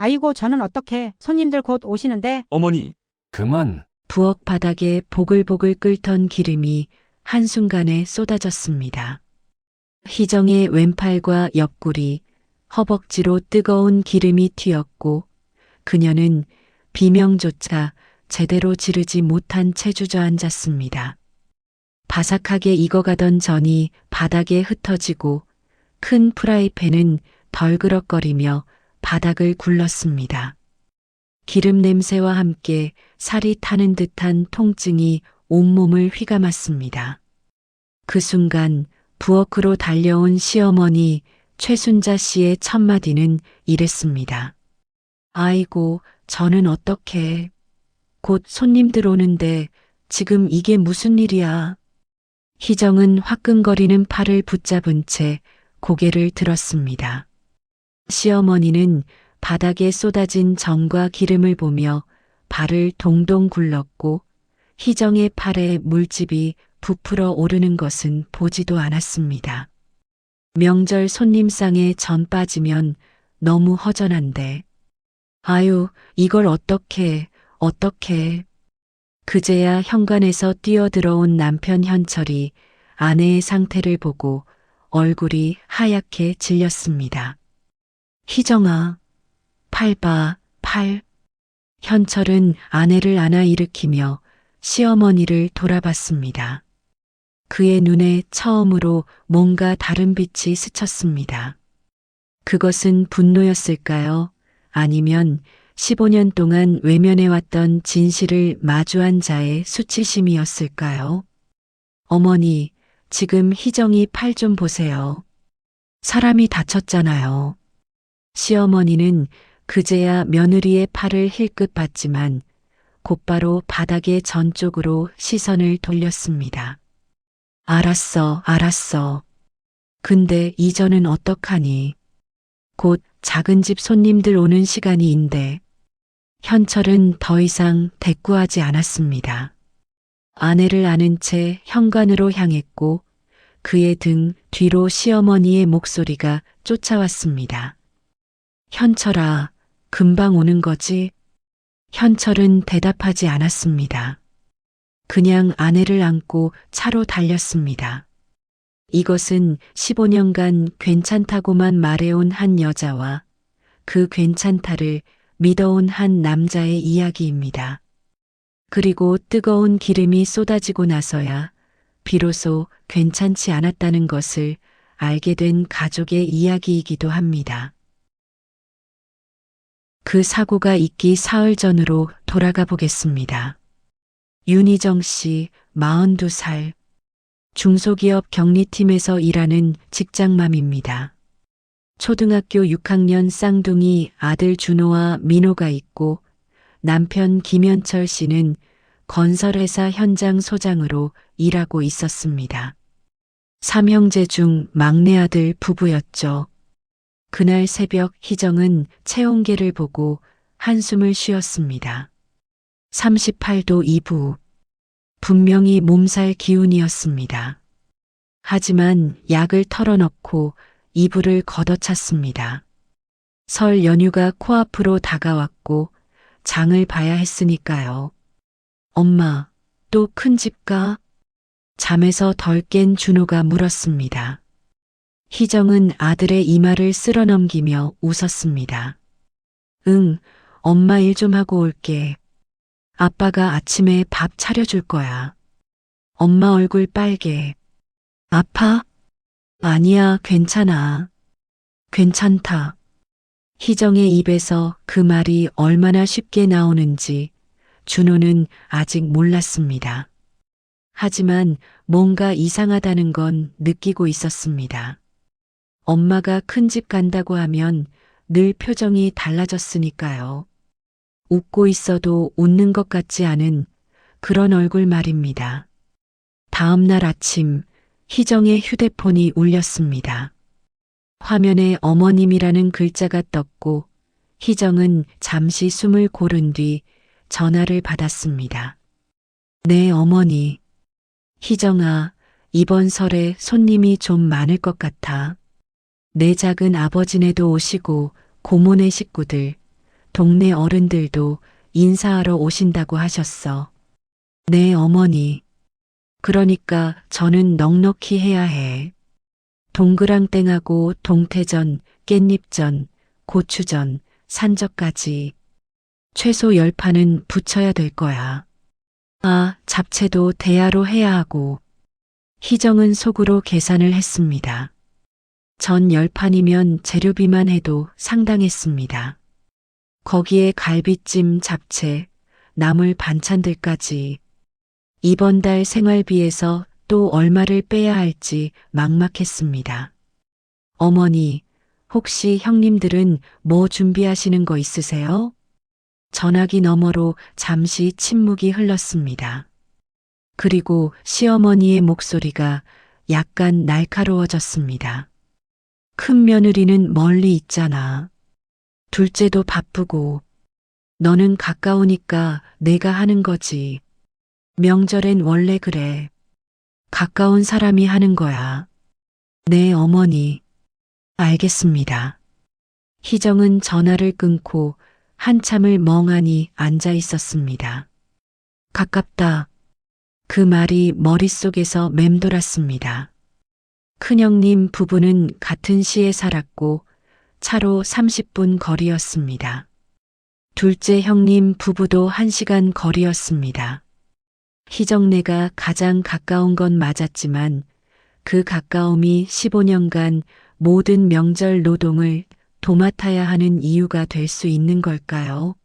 아이고 저는 어떻게 손님들 곧 오시는데. 어머니, 그만. 부엌 바닥에 보글보글 끓던 기름이 한순간에 쏟아졌습니다. 희정의 왼팔과 옆구리, 허벅지로 뜨거운 기름이 튀었고 그녀는 비명조차 제대로 지르지 못한 채 주저앉았습니다. 바삭하게 익어가던 전이 바닥에 흩어지고 큰 프라이팬은 덜그럭거리며 바닥을 굴렀습니다. 기름 냄새와 함께 살이 타는 듯한 통증이 온몸을 휘감았습니다. 그 순간 부엌으로 달려온 시어머니 최순자 씨의 첫마디는 이랬습니다. 아이고, 저는 어떡해. 곧 손님들 오는데 지금 이게 무슨 일이야. 희정은 화끈거리는 팔을 붙잡은 채 고개를 들었습니다. 시어머니는 바닥에 쏟아진 전과 기름을 보며 발을 동동 굴렀고 희정의 팔에 물집이 부풀어 오르는 것은 보지도 않았습니다. 명절 손님상에 전 빠지면 너무 허전한데. 아유, 이걸 어떡해. 그제야 현관에서 뛰어들어온 남편 현철이 아내의 상태를 보고 얼굴이 하얗게 질렸습니다. 희정아, 팔 봐, 팔. 현철은 아내를 안아 일으키며 시어머니를 돌아봤습니다. 그의 눈에 처음으로 뭔가 다른 빛이 스쳤습니다. 그것은 분노였을까요? 아니면 15년 동안 외면해왔던 진실을 마주한 자의 수치심이었을까요? 어머니, 지금 희정이 팔 좀 보세요. 사람이 다쳤잖아요. 시어머니는 그제야 며느리의 팔을 힐끗 봤지만 곧바로 바닥의 전 쪽으로 시선을 돌렸습니다. 알았어. 근데 이전은 어떡하니? 곧 작은 집 손님들 오는 시간이인데. 현철은 더 이상 대꾸하지 않았습니다. 아내를 안은 채 현관으로 향했고 그의 등 뒤로 시어머니의 목소리가 쫓아왔습니다. 현철아, 금방 오는 거지? 현철은 대답하지 않았습니다. 그냥 아내를 안고 차로 달렸습니다. 이것은 15년간 괜찮다고만 말해온 한 여자와 그 괜찮다를 믿어온 한 남자의 이야기입니다. 그리고 뜨거운 기름이 쏟아지고 나서야 비로소 괜찮지 않았다는 것을 알게 된 가족의 이야기이기도 합니다. 그 사고가 있기 사흘 전으로 돌아가 보겠습니다. 윤희정 씨, 42살, 중소기업 격리팀에서 일하는 직장맘입니다. 초등학교 6학년 쌍둥이 아들 준호와 민호가 있고 남편 김현철 씨는 건설회사 현장 소장으로 일하고 있었습니다. 3형제 중 막내 아들 부부였죠. 그날 새벽 희정은 체온계를 보고 한숨을 쉬었습니다. 38도 2부. 분명히 몸살 기운이었습니다. 하지만 약을 털어넣고 이불을 걷어찼습니다. 설 연휴가 코앞으로 다가왔고 장을 봐야 했으니까요. 엄마, 또 큰 집 가? 잠에서 덜 깬 준호가 물었습니다. 희정은 아들의 이마를 쓸어넘기며 웃었습니다. 응, 엄마 일 좀 하고 올게. 아빠가 아침에 밥 차려줄 거야. 엄마 얼굴 빨개. 아파? 아니야, 괜찮아. 괜찮다. 희정의 입에서 그 말이 얼마나 쉽게 나오는지 준호는 아직 몰랐습니다. 하지만 뭔가 이상하다는 건 느끼고 있었습니다. 엄마가 큰 집 간다고 하면 늘 표정이 달라졌으니까요. 웃고 있어도 웃는 것 같지 않은 그런 얼굴 말입니다. 다음 날 아침 희정의 휴대폰이 울렸습니다. 화면에 어머님이라는 글자가 떴고 희정은 잠시 숨을 고른 뒤 전화를 받았습니다. 네, 어머니. 희정아, 이번 설에 손님이 좀 많을 것 같아. 내 작은 아버지네도 오시고 고모네 식구들, 동네 어른들도 인사하러 오신다고 하셨어. 네, 어머니. 그러니까 저는 넉넉히 해야 해. 동그랑땡하고 동태전, 깻잎전, 고추전, 산적까지. 최소 10판은 붙여야 될 거야. 아, 잡채도 대야로 해야 하고. 희정은 속으로 계산을 했습니다. 전 10판이면 재료비만 해도 상당했습니다. 거기에 갈비찜, 잡채, 나물 반찬들까지. 이번 달 생활비에서 또 얼마를 빼야 할지 막막했습니다. 어머니, 혹시 형님들은 뭐 준비하시는 거 있으세요? 전화기 너머로 잠시 침묵이 흘렀습니다. 그리고 시어머니의 목소리가 약간 날카로워졌습니다. 큰 며느리는 멀리 있잖아. 둘째도 바쁘고. 너는 가까우니까 내가 하는 거지. 명절엔 원래 그래. 가까운 사람이 하는 거야. 네, 어머니. 알겠습니다. 희정은 전화를 끊고 한참을 멍하니 앉아 있었습니다. 가깝다. 그 말이 머릿속에서 맴돌았습니다. 큰형님 부부는 같은 시에 살았고 차로 30분 거리였습니다. 둘째 형님 부부도 1시간 거리였습니다. 희정네가 가장 가까운 건 맞았지만 그 가까움이 15년간 모든 명절 노동을 도맡아야 하는 이유가 될 수 있는 걸까요?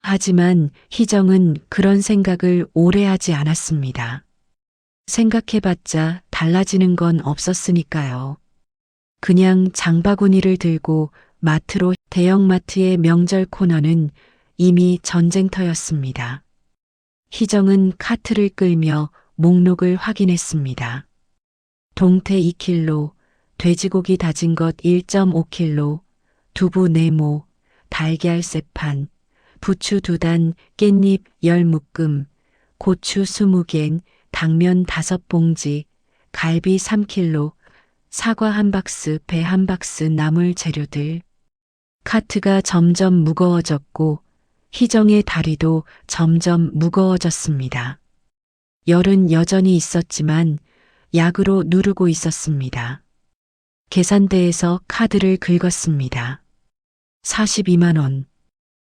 하지만 희정은 그런 생각을 오래 하지 않았습니다. 생각해봤자 달라지는 건 없었으니까요. 그냥 장바구니를 들고 마트로 대형마트의 명절 코너는 이미 전쟁터였습니다. 희정은 카트를 끌며 목록을 확인했습니다. 동태 2kg, 돼지고기 다진 것 1.5kg, 두부 4모, 달걀 3판, 부추 2단, 깻잎 10묶음, 고추 20개, 당면 5봉지, 갈비 3kg, 사과 1박스, 배 1박스 나물 재료들. 카트가 점점 무거워졌고 희정의 다리도 점점 무거워졌습니다. 열은 여전히 있었지만 약으로 누르고 있었습니다. 계산대에서 카드를 긁었습니다. 42만 원.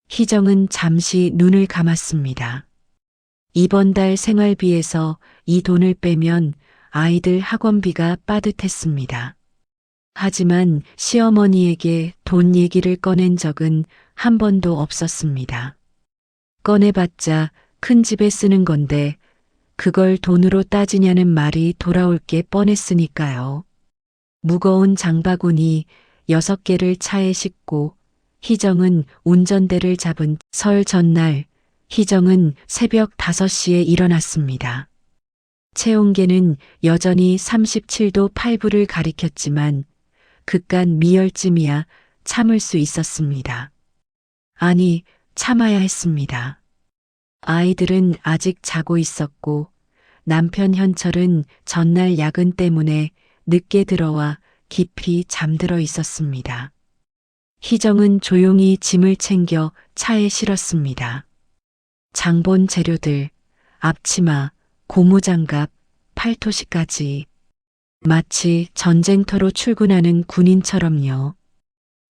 희정은 잠시 눈을 감았습니다. 이번 달 생활비에서 이 돈을 빼면 아이들 학원비가 빠듯했습니다. 하지만 시어머니에게 돈 얘기를 꺼낸 적은 한 번도 없었습니다. 꺼내봤자 큰 집에 쓰는 건데 그걸 돈으로 따지냐는 말이 돌아올 게 뻔했으니까요. 무거운 장바구니 6개를 차에 싣고 희정은 운전대를 잡은 설 전날 희정은 새벽 5시에 일어났습니다. 체온계는 여전히 37도 8분을 가리켰지만 그깟 미열쯤이야 참을 수 있었습니다. 아니, 참아야 했습니다. 아이들은 아직 자고 있었고 남편 현철은 전날 야근 때문에 늦게 들어와 깊이 잠들어 있었습니다. 희정은 조용히 짐을 챙겨 차에 실었습니다. 장본 재료들, 앞치마, 고무장갑, 팔토시까지. 마치 전쟁터로 출근하는 군인처럼요.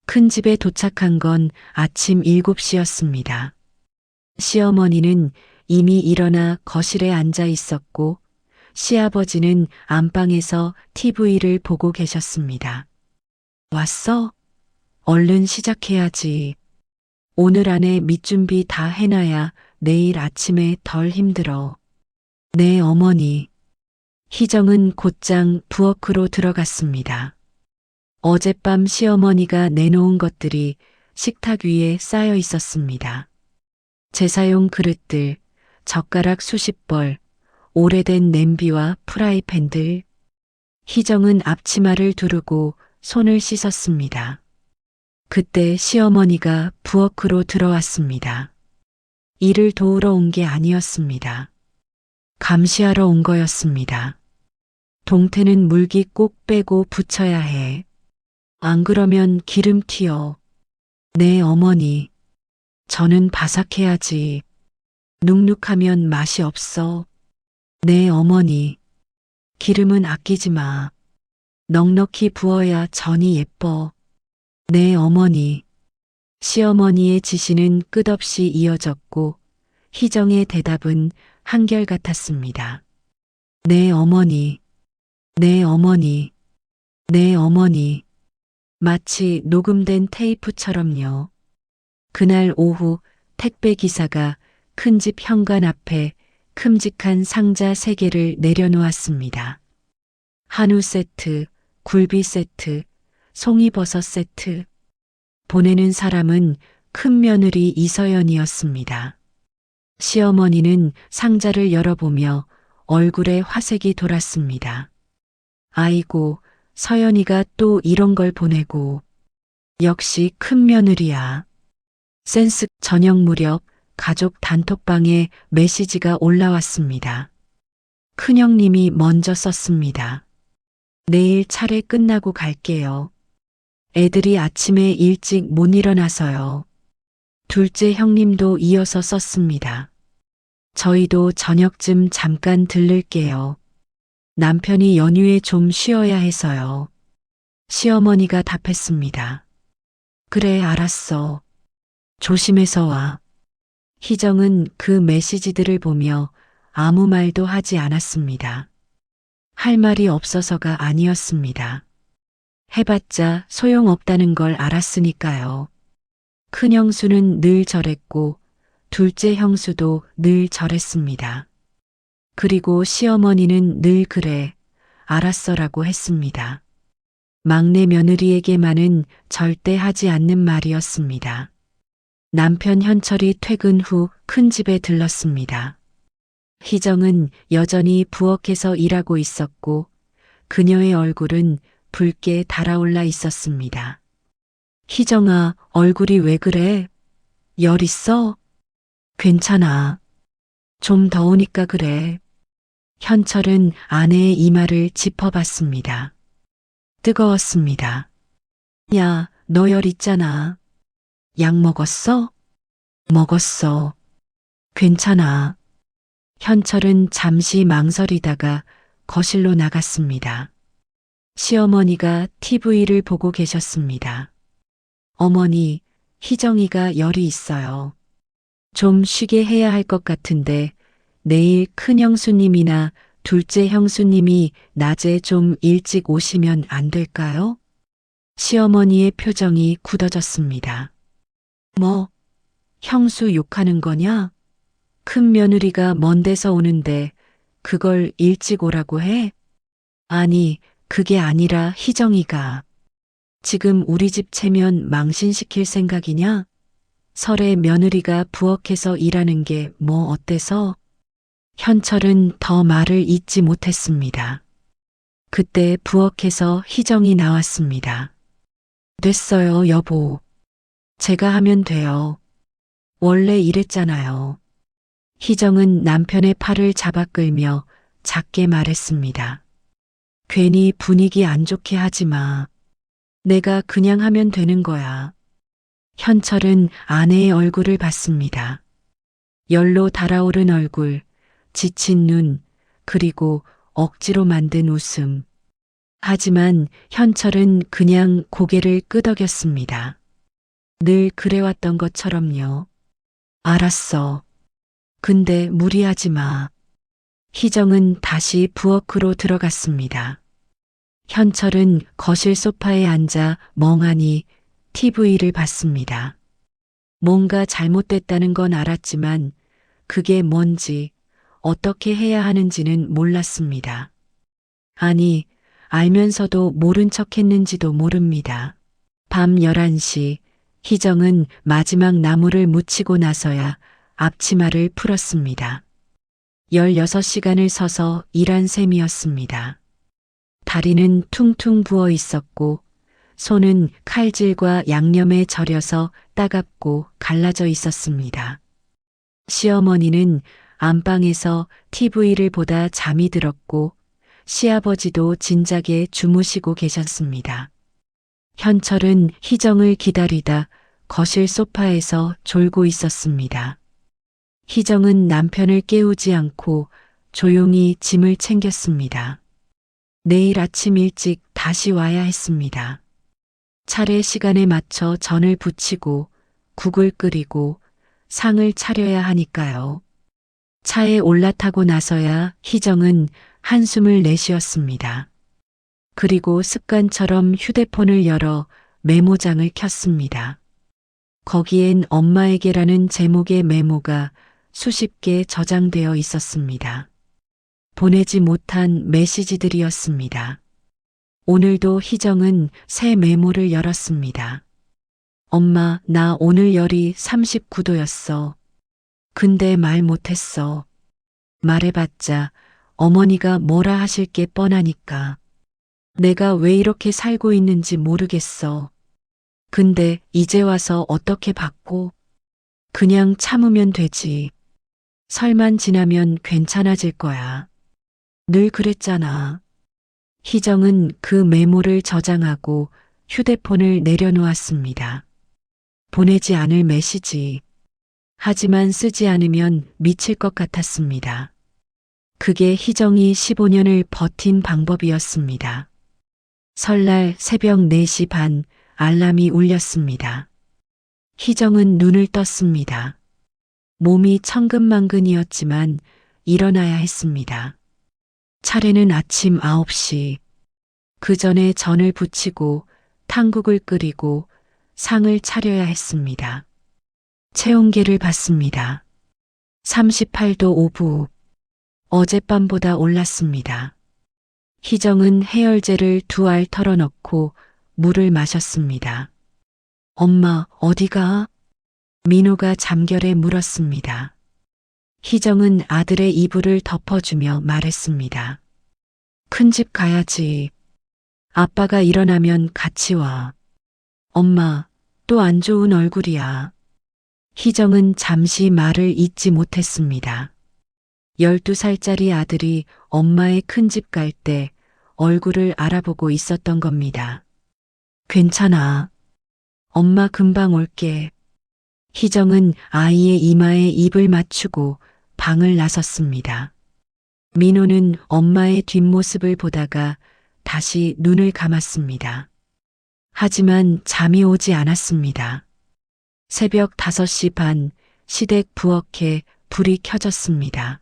큰 집에 도착한 건 아침 7시였습니다. 시어머니는 이미 일어나 거실에 앉아 있었고 시아버지는 안방에서 TV를 보고 계셨습니다. 왔어? 얼른 시작해야지. 오늘 안에 밑준비 다 해놔야 내일 아침에 덜 힘들어. 네, 어머니. 희정은 곧장 부엌으로 들어갔습니다. 어젯밤 시어머니가 내놓은 것들이 식탁 위에 쌓여 있었습니다. 제사용 그릇들, 젓가락 수십 벌, 오래된 냄비와 프라이팬들. 희정은 앞치마를 두르고 손을 씻었습니다. 그때 시어머니가 부엌으로 들어왔습니다. 일을 도우러 온 게 아니었습니다. 감시하러 온 거였습니다. 동태는 물기 꼭 빼고 붙여야 해. 안 그러면 기름 튀어. 네, 어머니. 저는 바삭해야지. 눅눅하면 맛이 없어. 네, 어머니. 기름은 아끼지 마. 넉넉히 부어야 전이 예뻐. 네, 어머니. 시어머니의 지시는 끝없이 이어졌고 희정의 대답은 한결같았습니다. 네, 어머니. 네, 어머니. 네, 어머니. 마치 녹음된 테이프처럼요. 그날 오후 택배 기사가 큰 집 현관 앞에 큼직한 상자 3개를 내려놓았습니다. 한우 세트, 굴비 세트, 송이버섯 세트. 보내는 사람은 큰 며느리 이서연이었습니다. 시어머니는 상자를 열어보며 얼굴에 화색이 돌았습니다. 아이고, 서연이가 또 이런 걸 보내고. 역시 큰 며느리야. 센스. 저녁 무렵 가족 단톡방에 메시지가 올라왔습니다. 큰형님이 먼저 썼습니다. 내일 차례 끝나고 갈게요. 애들이 아침에 일찍 못 일어나서요. 둘째 형님도 이어서 썼습니다. 저희도 저녁쯤 잠깐 들를게요. 남편이 연휴에 좀 쉬어야 해서요. 시어머니가 답했습니다. 그래, 알았어. 조심해서 와. 희정은 그 메시지들을 보며 아무 말도 하지 않았습니다. 할 말이 없어서가 아니었습니다. 해봤자 소용없다는 걸 알았으니까요. 큰 형수는 늘 저랬고 둘째 형수도 늘 저랬습니다. 그리고 시어머니는 늘 그래, 알았어라고 했습니다. 막내 며느리에게만은 절대 하지 않는 말이었습니다. 남편 현철이 퇴근 후 큰 집에 들렀습니다. 희정은 여전히 부엌에서 일하고 있었고 그녀의 얼굴은 붉게 달아올라 있었습니다. 희정아, 얼굴이 왜 그래? 열 있어? 괜찮아. 좀 더우니까 그래. 현철은 아내의 이마를 짚어봤습니다. 뜨거웠습니다. 야, 너 열 있잖아. 약 먹었어? 먹었어. 괜찮아. 현철은 잠시 망설이다가 거실로 나갔습니다. 시어머니가 TV를 보고 계셨습니다. 어머니, 희정이가 열이 있어요. 좀 쉬게 해야 할 것 같은데 내일 큰 형수님이나 둘째 형수님이 낮에 좀 일찍 오시면 안 될까요? 시어머니의 표정이 굳어졌습니다. 뭐, 형수 욕하는 거냐? 큰 며느리가 먼 데서 오는데 그걸 일찍 오라고 해? 아니, 그게 아니라 희정이가. 지금 우리 집 체면 망신시킬 생각이냐? 설에 며느리가 부엌에서 일하는 게 뭐 어때서? 현철은 더 말을 잇지 못했습니다. 그때 부엌에서 희정이 나왔습니다. 됐어요, 여보. 제가 하면 돼요. 원래 이랬잖아요. 희정은 남편의 팔을 잡아 끌며 작게 말했습니다. 괜히 분위기 안 좋게 하지 마. 내가 그냥 하면 되는 거야. 현철은 아내의 얼굴을 봤습니다. 열로 달아오른 얼굴, 지친 눈, 그리고 억지로 만든 웃음. 하지만 현철은 그냥 고개를 끄덕였습니다. 늘 그래왔던 것처럼요. 알았어. 근데 무리하지 마. 희정은 다시 부엌으로 들어갔습니다. 현철은 거실 소파에 앉아 멍하니 TV를 봤습니다. 뭔가 잘못됐다는 건 알았지만 그게 뭔지 어떻게 해야 하는지는 몰랐습니다. 아니, 알면서도 모른 척 했는지도 모릅니다. 밤 11시, 희정은 마지막 나무를 묻히고 나서야 앞치마를 풀었습니다. 16시간을 서서 일한 셈이었습니다. 다리는 퉁퉁 부어 있었고 손은 칼질과 양념에 절여서 따갑고 갈라져 있었습니다. 시어머니는 안방에서 TV를 보다 잠이 들었고 시아버지도 진작에 주무시고 계셨습니다. 현철은 희정을 기다리다 거실 소파에서 졸고 있었습니다. 희정은 남편을 깨우지 않고 조용히 짐을 챙겼습니다. 내일 아침 일찍 다시 와야 했습니다. 차례 시간에 맞춰 전을 부치고 국을 끓이고 상을 차려야 하니까요. 차에 올라타고 나서야 희정은 한숨을 내쉬었습니다. 그리고 습관처럼 휴대폰을 열어 메모장을 켰습니다. 거기엔 엄마에게라는 제목의 메모가 수십 개 저장되어 있었습니다. 보내지 못한 메시지들이었습니다. 오늘도 희정은 새 메모를 열었습니다. 엄마, 나 오늘 열이 39도였어. 근데 말 못했어. 말해봤자 어머니가 뭐라 하실 게 뻔하니까. 내가 왜 이렇게 살고 있는지 모르겠어. 근데 이제 와서 어떻게 바꿔? 그냥 참으면 되지. 설만 지나면 괜찮아질 거야. 늘 그랬잖아. 희정은 그 메모를 저장하고 휴대폰을 내려놓았습니다. 보내지 않을 메시지. 하지만 쓰지 않으면 미칠 것 같았습니다. 그게 희정이 15년을 버틴 방법이었습니다. 설날 새벽 4시 반 알람이 울렸습니다. 희정은 눈을 떴습니다. 몸이 천근만근이었지만 일어나야 했습니다. 차례는 아침 9시. 그 전에 전을 부치고 탕국을 끓이고 상을 차려야 했습니다. 체온계를 봤습니다. 38도 5분. 어젯밤보다 올랐습니다. 희정은 해열제를 2알 털어넣고 물을 마셨습니다. 엄마, 어디가? 민호가 잠결에 물었습니다. 희정은 아들의 이불을 덮어주며 말했습니다. 큰 집 가야지. 아빠가 일어나면 같이 와. 엄마, 또 안 좋은 얼굴이야. 희정은 잠시 말을 잇지 못했습니다. 12살짜리 아들이 엄마의 큰 집 갈 때 얼굴을 알아보고 있었던 겁니다. 괜찮아. 엄마 금방 올게. 희정은 아이의 이마에 입을 맞추고 방을 나섰습니다. 민호는 엄마의 뒷모습을 보다가 다시 눈을 감았습니다. 하지만 잠이 오지 않았습니다. 새벽 5시 반 시댁 부엌에 불이 켜졌습니다.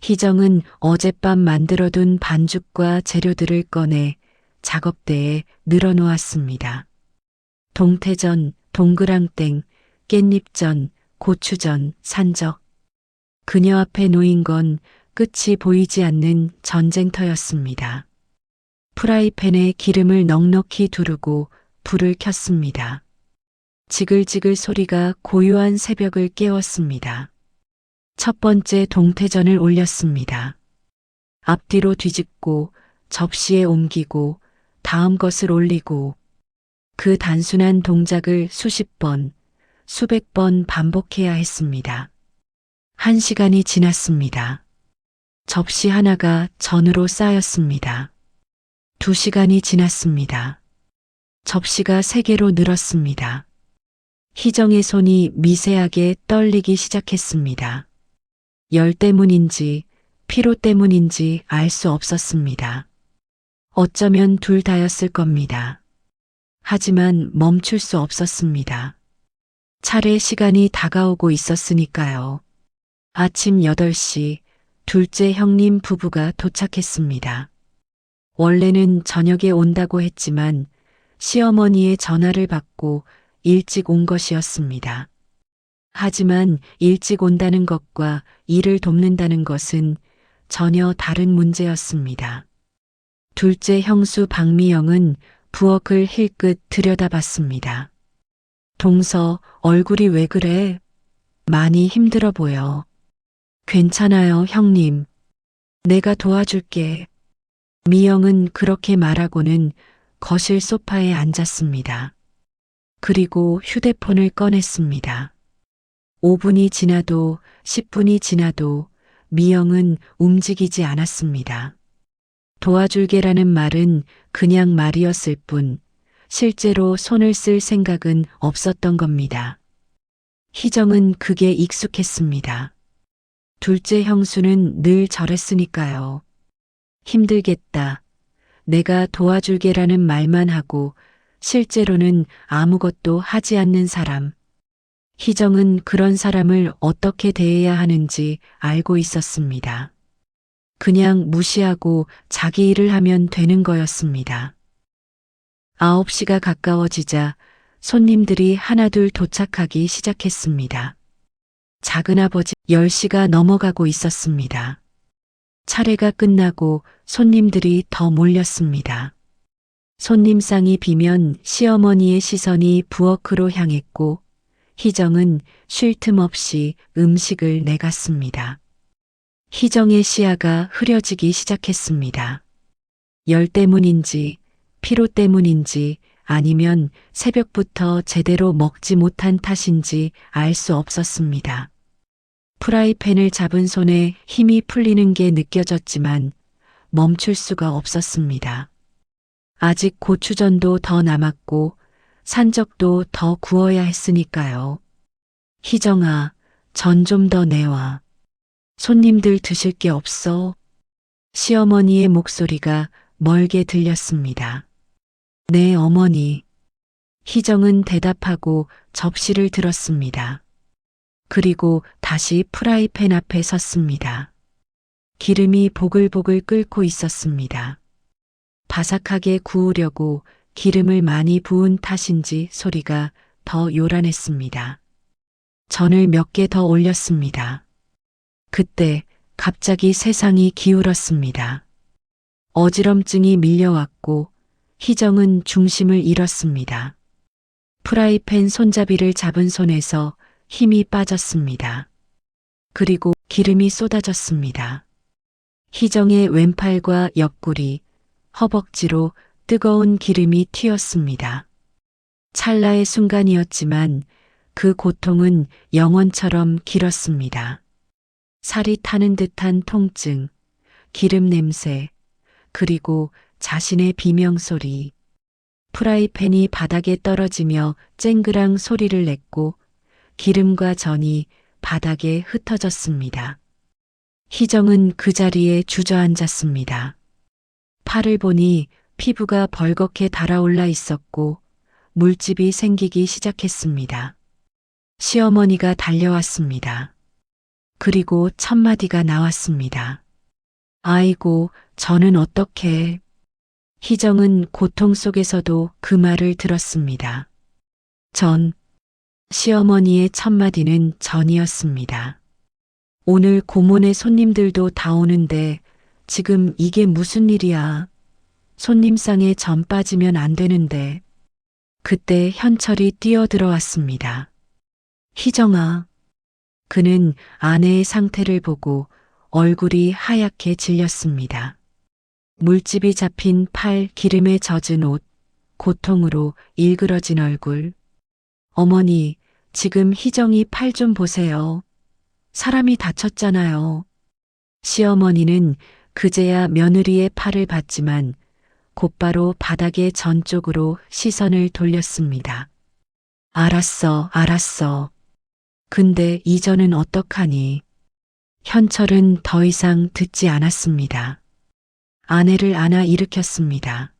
희정은 어젯밤 만들어둔 반죽과 재료들을 꺼내 작업대에 늘어놓았습니다. 동태전, 동그랑땡, 깻잎전, 고추전, 산적. 그녀 앞에 놓인 건 끝이 보이지 않는 전쟁터였습니다. 프라이팬에 기름을 넉넉히 두르고 불을 켰습니다. 지글지글 소리가 고요한 새벽을 깨웠습니다. 첫 번째 동태전을 올렸습니다. 앞뒤로 뒤집고 접시에 옮기고 다음 것을 올리고 그 단순한 동작을 수십 번, 수백 번 반복해야 했습니다. 1시간이 지났습니다. 접시 하나가 전으로 쌓였습니다. 2시간이 지났습니다. 접시가 3개로 늘었습니다. 희정의 손이 미세하게 떨리기 시작했습니다. 열 때문인지 피로 때문인지 알 수 없었습니다. 어쩌면 둘 다였을 겁니다. 하지만 멈출 수 없었습니다. 차례 시간이 다가오고 있었으니까요. 아침 8시 둘째 형님 부부가 도착했습니다. 원래는 저녁에 온다고 했지만 시어머니의 전화를 받고 일찍 온 것이었습니다. 하지만 일찍 온다는 것과 일을 돕는다는 것은 전혀 다른 문제였습니다. 둘째 형수 박미영은 부엌을 힐끗 들여다봤습니다. 동서, 얼굴이 왜 그래? 많이 힘들어 보여. 괜찮아요, 형님. 내가 도와줄게. 미영은 그렇게 말하고는 거실 소파에 앉았습니다. 그리고 휴대폰을 꺼냈습니다. 5분이 지나도 10분이 지나도 미영은 움직이지 않았습니다. 도와줄게라는 말은 그냥 말이었을 뿐 실제로 손을 쓸 생각은 없었던 겁니다. 희정은 그게 익숙했습니다. 둘째 형수는 늘 저랬으니까요. 힘들겠다. 내가 도와줄게라는 말만 하고 실제로는 아무것도 하지 않는 사람. 희정은 그런 사람을 어떻게 대해야 하는지 알고 있었습니다. 그냥 무시하고 자기 일을 하면 되는 거였습니다. 9시가 가까워지자 손님들이 하나둘 도착하기 시작했습니다. 작은아버지 10시가 넘어가고 있었습니다. 차례가 끝나고 손님들이 더 몰렸습니다. 손님상이 비면 시어머니의 시선이 부엌으로 향했고 희정은 쉴 틈 없이 음식을 내갔습니다. 희정의 시야가 흐려지기 시작했습니다. 열 때문인지 피로 때문인지 아니면 새벽부터 제대로 먹지 못한 탓인지 알 수 없었습니다. 프라이팬을 잡은 손에 힘이 풀리는 게 느껴졌지만 멈출 수가 없었습니다. 아직 고추전도 더 남았고 산적도 더 구워야 했으니까요. 희정아, 전 좀 더 내와. 손님들 드실 게 없어. 시어머니의 목소리가 멀게 들렸습니다. 네, 어머니. 희정은 대답하고 접시를 들었습니다. 그리고 다시 프라이팬 앞에 섰습니다. 기름이 보글보글 끓고 있었습니다. 바삭하게 구우려고 기름을 많이 부은 탓인지 소리가 더 요란했습니다. 전을 몇 개 더 올렸습니다. 그때 갑자기 세상이 기울었습니다. 어지럼증이 밀려왔고 희정은 중심을 잃었습니다. 프라이팬 손잡이를 잡은 손에서 힘이 빠졌습니다. 그리고 기름이 쏟아졌습니다. 희정의 왼팔과 옆구리, 허벅지로 뜨거운 기름이 튀었습니다. 찰나의 순간이었지만 그 고통은 영원처럼 길었습니다. 살이 타는 듯한 통증, 기름 냄새, 그리고 자신의 비명소리. 프라이팬이 바닥에 떨어지며 쨍그랑 소리를 냈고 기름과 전이 바닥에 흩어졌습니다. 희정은 그 자리에 주저앉았습니다. 팔을 보니 피부가 벌겋게 달아올라 있었고 물집이 생기기 시작했습니다. 시어머니가 달려왔습니다. 그리고 첫 마디가 나왔습니다. 아이고, 저는 어떻게... 희정은 고통 속에서도 그 말을 들었습니다. 시어머니의 첫 마디는 전이었습니다. 오늘 고모네 손님들도 다 오는데 지금 이게 무슨 일이야. 손님상에 전 빠지면 안 되는데. 그때 현철이 뛰어들어왔습니다. 희정아. 그는 아내의 상태를 보고 얼굴이 하얗게 질렸습니다. 물집이 잡힌 팔, 기름에 젖은 옷, 고통으로 일그러진 얼굴. 어머니, 지금 희정이 팔 좀 보세요. 사람이 다쳤잖아요. 시어머니는 그제야 며느리의 팔을 봤지만 곧바로 바닥의 전 쪽으로 시선을 돌렸습니다. 알았어, 알았어. 근데 이전은 어떡하니? 현철은 더 이상 듣지 않았습니다. 아내를 안아 일으켰습니다.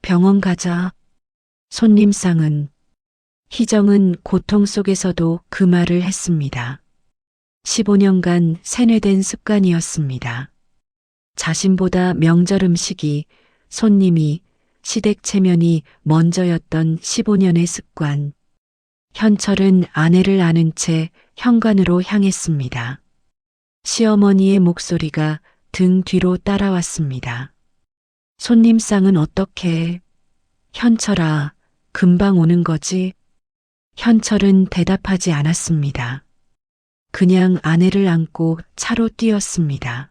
병원 가자. 손님상은. 희정은 고통 속에서도 그 말을 했습니다. 15년간 세뇌된 습관이었습니다. 자신보다 명절 음식이, 손님이, 시댁 체면이 먼저였던 15년의 습관. 현철은 아내를 아는 채 현관으로 향했습니다. 시어머니의 목소리가 등 뒤로 따라왔습니다. 손님상은 어떻게? 현철아, 금방 오는 거지? 현철은 대답하지 않았습니다. 그냥 아내를 안고 차로 뛰었습니다.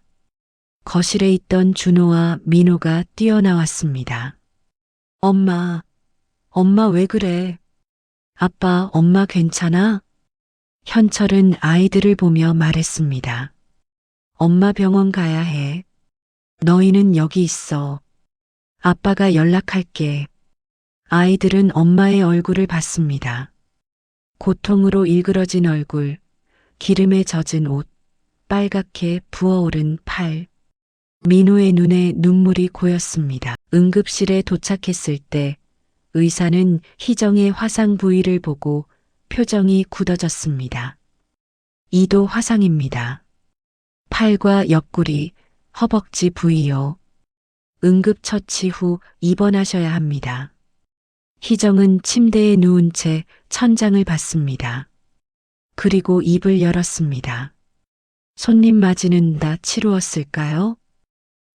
거실에 있던 준호와 민호가 뛰어나왔습니다. 엄마 왜 그래? 아빠, 엄마 괜찮아? 현철은 아이들을 보며 말했습니다. 엄마 병원 가야 해. 너희는 여기 있어. 아빠가 연락할게. 아이들은 엄마의 얼굴을 봤습니다. 고통으로 일그러진 얼굴, 기름에 젖은 옷, 빨갛게 부어오른 팔. 민호의 눈에 눈물이 고였습니다. 응급실에 도착했을 때 의사는 희정의 화상 부위를 보고 표정이 굳어졌습니다. 2도 화상입니다. 팔과 옆구리, 허벅지 부위요. 응급처치 후 입원하셔야 합니다. 희정은 침대에 누운 채 천장을 봤습니다. 그리고 입을 열었습니다. 손님 맞이는 다 치루었을까요?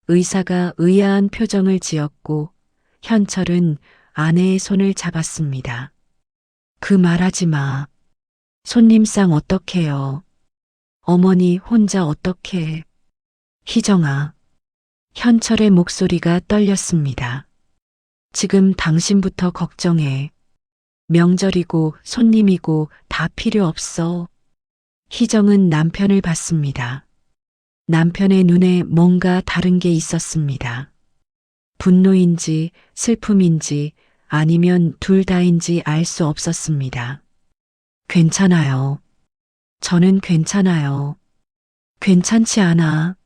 의사가 의아한 표정을 지었고 현철은 아내의 손을 잡았습니다. 그 말하지 마. 손님상 어떡해요? 어머니 혼자 어떡해? 희정아. 현철의 목소리가 떨렸습니다. 지금 당신부터 걱정해. 명절이고 손님이고 다 필요 없어. 희정은 남편을 봤습니다. 남편의 눈에 뭔가 다른 게 있었습니다. 분노인지 슬픔인지 아니면 둘 다인지 알 수 없었습니다. 괜찮아요. 저는 괜찮아요. 괜찮지 않아.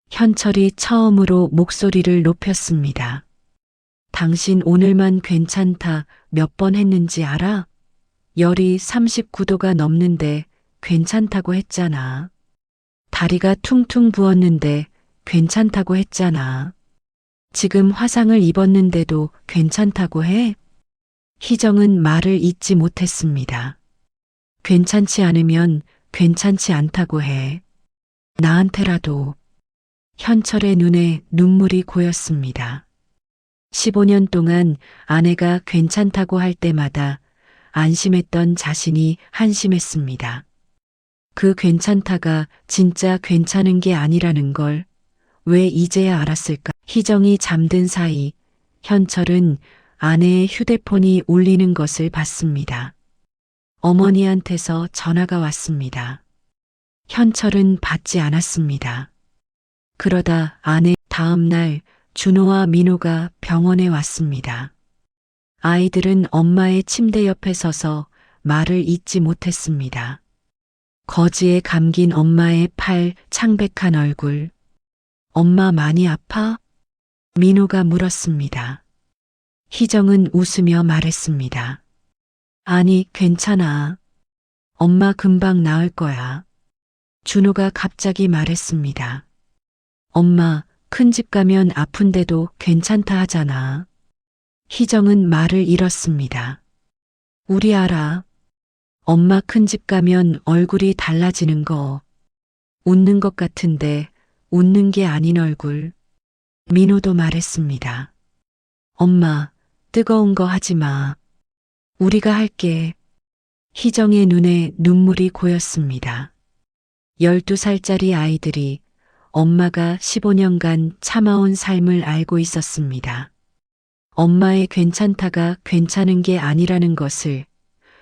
현철이 처음으로 목소리를 높였습니다. 당신 오늘만 괜찮다 몇 번 했는지 알아? 열이 39도가 넘는데 괜찮다고 했잖아. 다리가 퉁퉁 부었는데 괜찮다고 했잖아. 지금 화상을 입었는데도 괜찮다고 해? 희정은 말을 잇지 못했습니다. 괜찮지 않으면 괜찮지 않다고 해. 나한테라도. 현철의 눈에 눈물이 고였습니다. 15년 동안 아내가 괜찮다고 할 때마다 안심했던 자신이 한심했습니다. 그 괜찮다가 진짜 괜찮은 게 아니라는 걸 왜 이제야 알았을까? 희정이 잠든 사이 현철은 아내의 휴대폰이 울리는 것을 봤습니다. 어머니한테서 전화가 왔습니다. 현철은 받지 않았습니다. 그러다 아내 다음 날 준호와 민호가 병원에 왔습니다. 아이들은 엄마의 침대 옆에 서서 말을 잇지 못했습니다. 거지에 감긴 엄마의 팔, 창백한 얼굴. 엄마 많이 아파? 민호가 물었습니다. 희정은 웃으며 말했습니다. 아니, 괜찮아. 엄마 금방 나을 거야. 준호가 갑자기 말했습니다. 엄마, 큰 집 가면 아픈데도 괜찮다 하잖아. 희정은 말을 잃었습니다. 우리 알아. 엄마 큰 집 가면 얼굴이 달라지는 거. 웃는 것 같은데 웃는 게 아닌 얼굴. 민호도 말했습니다. 엄마, 뜨거운 거 하지 마. 우리가 할게. 희정의 눈에 눈물이 고였습니다. 12살짜리 아이들이 엄마가 15년간 참아온 삶을 알고 있었습니다. 엄마의 괜찮다가 괜찮은 게 아니라는 것을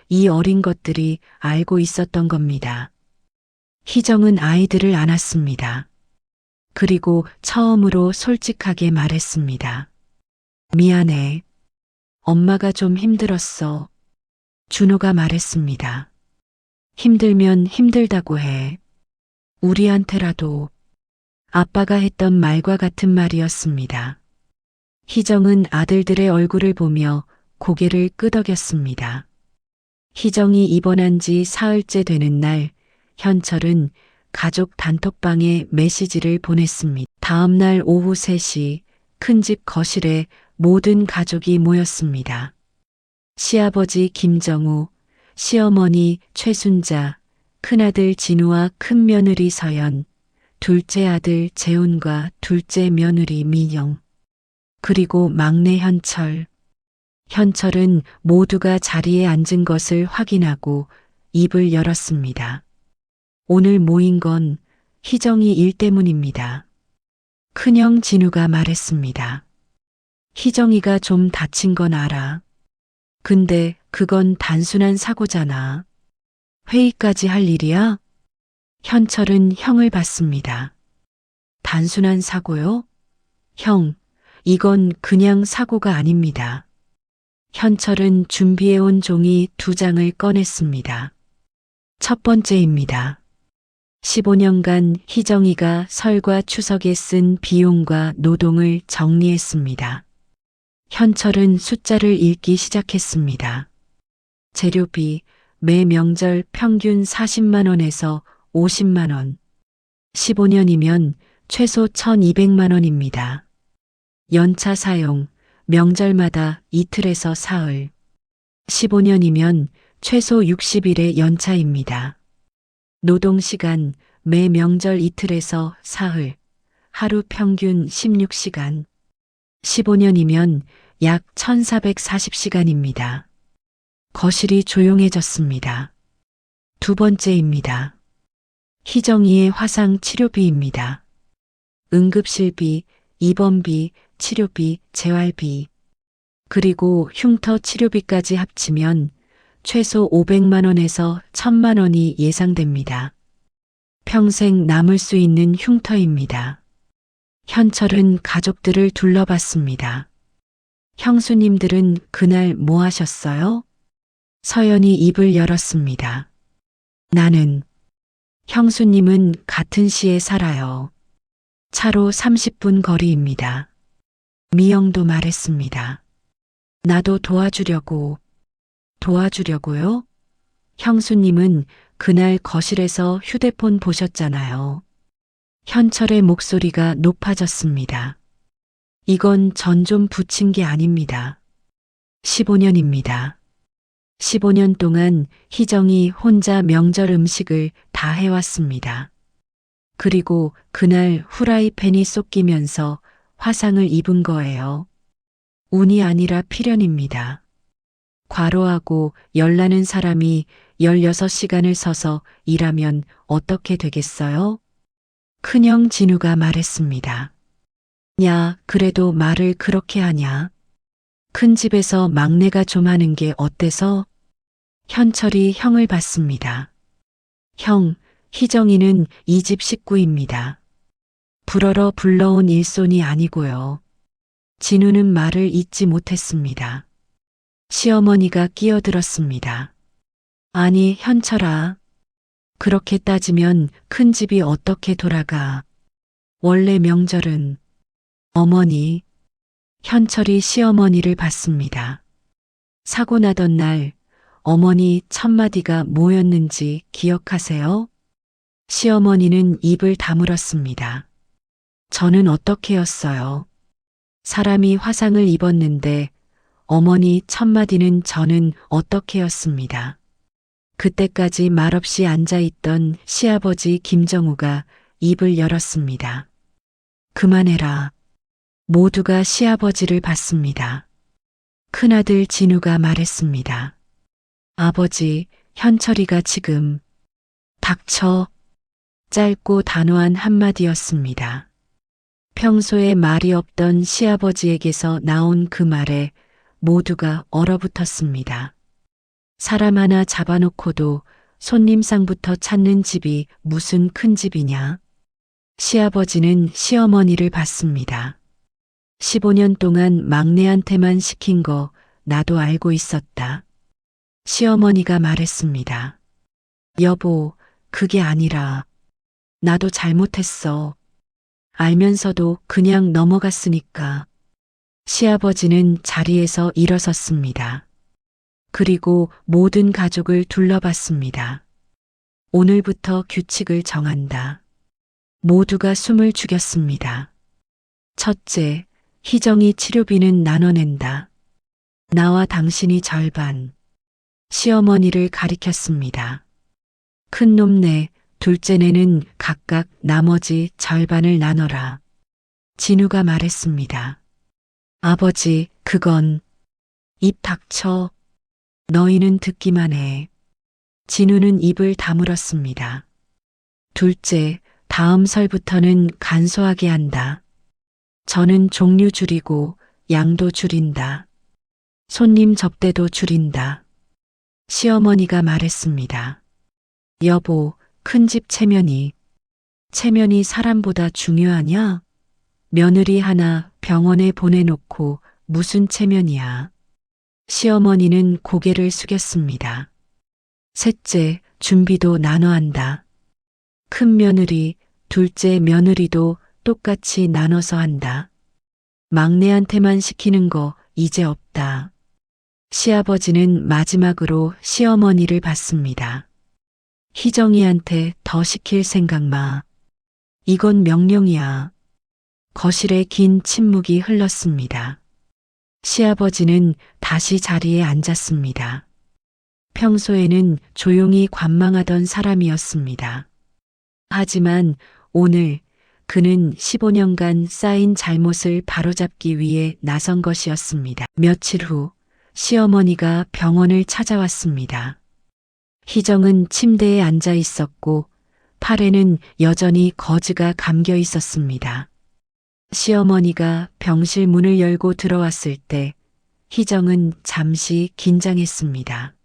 이 어린 것들이 알고 있었던 겁니다. 희정은 아이들을 안았습니다. 그리고 처음으로 솔직하게 말했습니다. 미안해. 엄마가 좀 힘들었어. 준호가 말했습니다. 힘들면 힘들다고 해. 우리한테라도. 아빠가 했던 말과 같은 말이었습니다. 희정은 아들들의 얼굴을 보며 고개를 끄덕였습니다. 희정이 입원한 지 사흘째 되는 날, 현철은 가족 단톡방에 메시지를 보냈습니다. 다음 날 오후 3시 큰집 거실에 모든 가족이 모였습니다. 시아버지 김정우, 시어머니 최순자, 큰아들 진우와 큰며느리 서연, 둘째 아들 재훈과 둘째 며느리 민영, 그리고 막내 현철. 현철은 모두가 자리에 앉은 것을 확인하고 입을 열었습니다. 오늘 모인 건 희정이 일 때문입니다. 큰형 진우가 말했습니다. 희정이가 좀 다친 건 알아. 근데 그건 단순한 사고잖아. 회의까지 할 일이야? 현철은 형을 봤습니다. 단순한 사고요? 형, 이건 그냥 사고가 아닙니다. 현철은 준비해온 종이 2장을 꺼냈습니다. 첫 번째입니다. 15년간 희정이가 설과 추석에 쓴 비용과 노동을 정리했습니다. 현철은 숫자를 읽기 시작했습니다. 재료비, 매 명절 평균 40만 원에서 50만 원. 15년이면 최소 1200만 원입니다. 연차 사용, 명절마다 이틀에서 사흘. 15년이면 최소 60일의 연차입니다. 노동시간, 매 명절 이틀에서 사흘, 하루 평균 16시간. 15년이면 약 1440시간입니다. 거실이 조용해졌습니다. 두 번째입니다. 희정이의 화상 치료비입니다. 응급실비, 입원비, 치료비, 재활비, 그리고 흉터 치료비까지 합치면 최소 500만 원에서 1000만 원이 예상됩니다. 평생 남을 수 있는 흉터입니다. 현철은 가족들을 둘러봤습니다. 형수님들은 그날 뭐 하셨어요? 서연이 입을 열었습니다. 나는, 형수님은 같은 시에 살아요. 차로 30분 거리입니다. 미영도 말했습니다. 나도 도와주려고요? 형수님은 그날 거실에서 휴대폰 보셨잖아요. 현철의 목소리가 높아졌습니다. 이건 전 좀 붙인 게 아닙니다. 15년입니다. 15년 동안 희정이 혼자 명절 음식을 다 해왔습니다. 그리고 그날 후라이팬이 쏟기면서 화상을 입은 거예요. 운이 아니라 필연입니다. 과로하고 열나는 사람이 16시간을 서서 일하면 어떻게 되겠어요? 큰형 진우가 말했습니다. 야, 그래도 말을 그렇게 하냐? 큰 집에서 막내가 좀 하는 게 어때서? 현철이 형을 봤습니다. 형, 희정이는 이 집 식구입니다. 불어러 불러온 일손이 아니고요. 진우는 말을 잇지 못했습니다. 시어머니가 끼어들었습니다. 아니, 현철아. 그렇게 따지면 큰 집이 어떻게 돌아가? 원래 명절은 어머니. 현철이 시어머니를 봤습니다. 사고 나던 날 어머니 첫마디가 뭐였는지 기억하세요? 시어머니는 입을 다물었습니다. 저는 어떻게 했어요? 사람이 화상을 입었는데 어머니 첫마디는 저는 어떻게 했습니다. 그때까지 말없이 앉아있던 시아버지 김정우가 입을 열었습니다. 그만해라. 모두가 시아버지를 봤습니다. 큰아들 진우가 말했습니다. 아버지, 현철이가 지금 닥쳐. 짧고 단호한 한마디였습니다. 평소에 말이 없던 시아버지에게서 나온 그 말에 모두가 얼어붙었습니다. 사람 하나 잡아놓고도 손님상부터 찾는 집이 무슨 큰 집이냐? 시아버지는 시어머니를 봤습니다. 15년 동안 막내한테만 시킨 거 나도 알고 있었다. 시어머니가 말했습니다. 여보, 그게 아니라 나도 잘못했어. 알면서도 그냥 넘어갔으니까. 시아버지는 자리에서 일어섰습니다. 그리고 모든 가족을 둘러봤습니다. 오늘부터 규칙을 정한다. 모두가 숨을 죽였습니다. 첫째, 희정이 치료비는 나눠낸다. 나와 당신이 절반. 시어머니를 가리켰습니다. 큰 놈네, 둘째네는 각각 나머지 절반을 나눠라. 진우가 말했습니다. 아버지, 그건 입 닥쳐. 너희는 듣기만 해. 진우는 입을 다물었습니다. 둘째, 다음 설부터는 간소하게 한다. 저는 종류 줄이고 양도 줄인다. 손님 접대도 줄인다. 시어머니가 말했습니다. 여보, 큰집 체면이 사람보다 중요하냐? 며느리 하나 병원에 보내놓고 무슨 체면이야? 시어머니는 고개를 숙였습니다. 셋째, 준비도 나눠 한다. 큰 며느리, 둘째 며느리도 똑같이 나눠서 한다. 막내한테만 시키는 거 이제 없다. 시아버지는 마지막으로 시어머니를 봤습니다. 희정이한테 더 시킬 생각 마. 이건 명령이야. 거실에 긴 침묵이 흘렀습니다. 시아버지는 다시 자리에 앉았습니다. 평소에는 조용히 관망하던 사람이었습니다. 하지만 오늘 그는 15년간 쌓인 잘못을 바로잡기 위해 나선 것이었습니다. 며칠 후 시어머니가 병원을 찾아왔습니다. 희정은 침대에 앉아 있었고 팔에는 여전히 거즈가 감겨 있었습니다. 시어머니가 병실 문을 열고 들어왔을 때 희정은 잠시 긴장했습니다.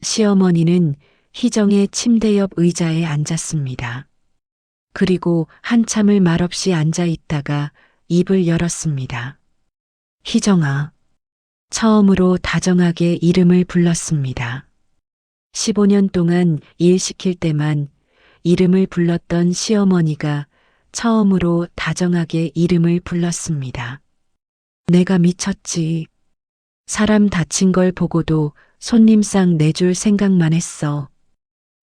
시어머니는 희정의 침대 옆 의자에 앉았습니다. 그리고 한참을 말없이 앉아 있다가 입을 열었습니다. 희정아. 처음으로 다정하게 이름을 불렀습니다. 15년 동안 일 시킬 때만 이름을 불렀던 시어머니가 처음으로 다정하게 이름을 불렀습니다. 내가 미쳤지. 사람 다친 걸 보고도 손님상 내줄 생각만 했어.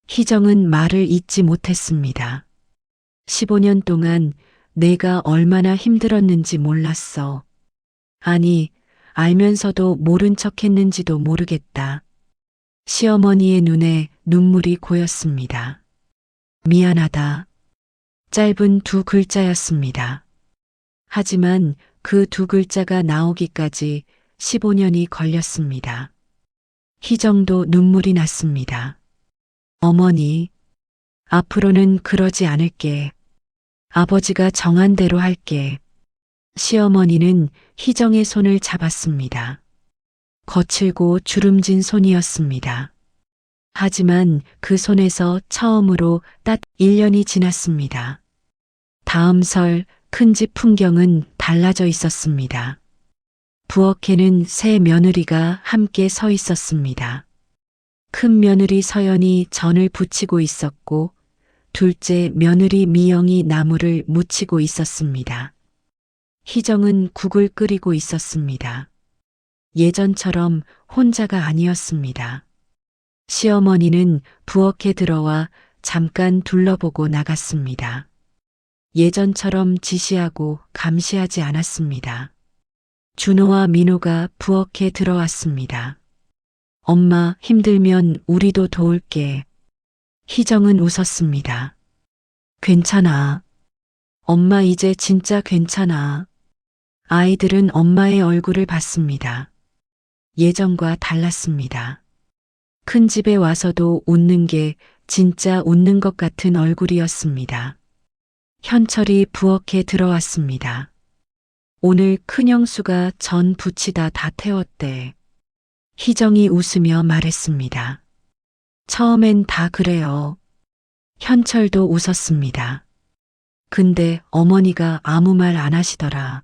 희정은 말을 잇지 못했습니다. 15년 동안 내가 얼마나 힘들었는지 몰랐어. 아니, 알면서도 모른 척 했는지도 모르겠다. 시어머니의 눈에 눈물이 고였습니다. 미안하다. 짧은 두 글자였습니다. 하지만 그 두 글자가 나오기까지 15년이 걸렸습니다. 희정도 눈물이 났습니다. 어머니, 앞으로는 그러지 않을게. 아버지가 정한 대로 할게. 시어머니는 희정의 손을 잡았습니다. 거칠고 주름진 손이었습니다. 하지만 그 손에서 처음으로 1년이 지났습니다. 다음 설 큰 집 풍경은 달라져 있었습니다. 부엌에는 새 며느리가 함께 서 있었습니다. 큰 며느리 서연이 전을 부치고 있었고 둘째 며느리 미영이 나물을 무치고 있었습니다. 희정은 국을 끓이고 있었습니다. 예전처럼 혼자가 아니었습니다. 시어머니는 부엌에 들어와 잠깐 둘러보고 나갔습니다. 예전처럼 지시하고 감시하지 않았습니다. 준호와 민호가 부엌에 들어왔습니다. 엄마 힘들면 우리도 도울게. 희정은 웃었습니다. 괜찮아. 엄마 이제 진짜 괜찮아. 아이들은 엄마의 얼굴을 봤습니다. 예전과 달랐습니다. 큰 집에 와서도 웃는 게 진짜 웃는 것 같은 얼굴이었습니다. 현철이 부엌에 들어왔습니다. 오늘 큰형수가 전 부치다 다 태웠대. 희정이 웃으며 말했습니다. 처음엔 다 그래요. 현철도 웃었습니다. 근데 어머니가 아무 말 안 하시더라.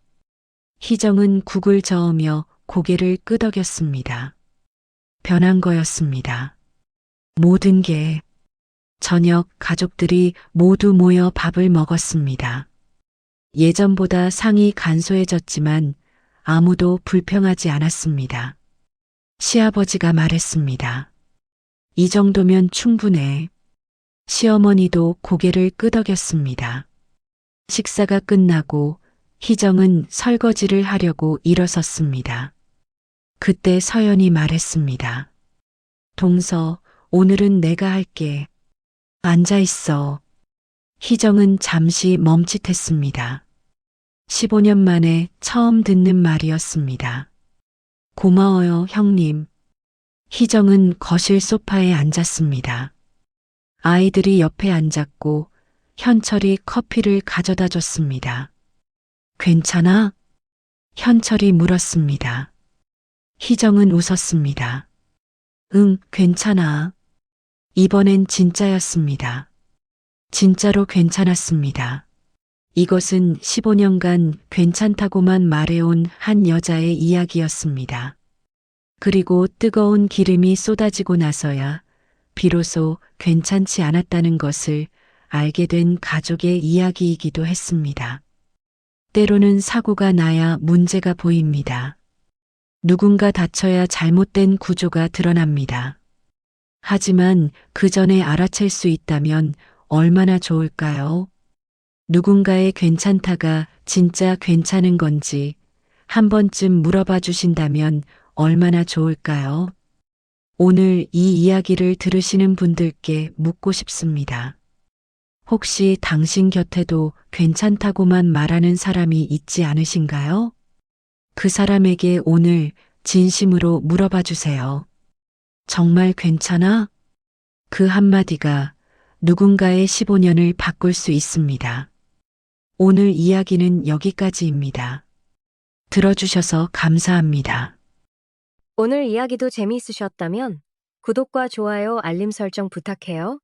희정은 국을 저으며 고개를 끄덕였습니다. 변한 거였습니다. 모든 게. 저녁 가족들이 모두 모여 밥을 먹었습니다. 예전보다 상이 간소해졌지만 아무도 불평하지 않았습니다. 시아버지가 말했습니다. 이 정도면 충분해. 시어머니도 고개를 끄덕였습니다. 식사가 끝나고 희정은 설거지를 하려고 일어섰습니다. 그때 서연이 말했습니다. 동서, 오늘은 내가 할게. 앉아 있어. 희정은 잠시 멈칫했습니다. 15년 만에 처음 듣는 말이었습니다. 고마워요, 형님. 희정은 거실 소파에 앉았습니다. 아이들이 옆에 앉았고 현철이 커피를 가져다 줬습니다. 괜찮아? 현철이 물었습니다. 희정은 웃었습니다. 응, 괜찮아. 이번엔 진짜였습니다. 진짜로 괜찮았습니다. 이것은 15년간 괜찮다고만 말해온 한 여자의 이야기였습니다. 그리고 뜨거운 기름이 쏟아지고 나서야 비로소 괜찮지 않았다는 것을 알게 된 가족의 이야기이기도 했습니다. 때로는 사고가 나야 문제가 보입니다. 누군가 다쳐야 잘못된 구조가 드러납니다. 하지만 그 전에 알아챌 수 있다면 얼마나 좋을까요? 누군가의 괜찮다가 진짜 괜찮은 건지 한 번쯤 물어봐 주신다면 얼마나 좋을까요? 오늘 이 이야기를 들으시는 분들께 묻고 싶습니다. 혹시 당신 곁에도 괜찮다고만 말하는 사람이 있지 않으신가요? 그 사람에게 오늘 진심으로 물어봐 주세요. 정말 괜찮아? 그 한마디가 누군가의 15년을 바꿀 수 있습니다. 오늘 이야기는 여기까지입니다. 들어주셔서 감사합니다. 오늘 이야기도 재미있으셨다면 구독과 좋아요, 알림 설정 부탁해요.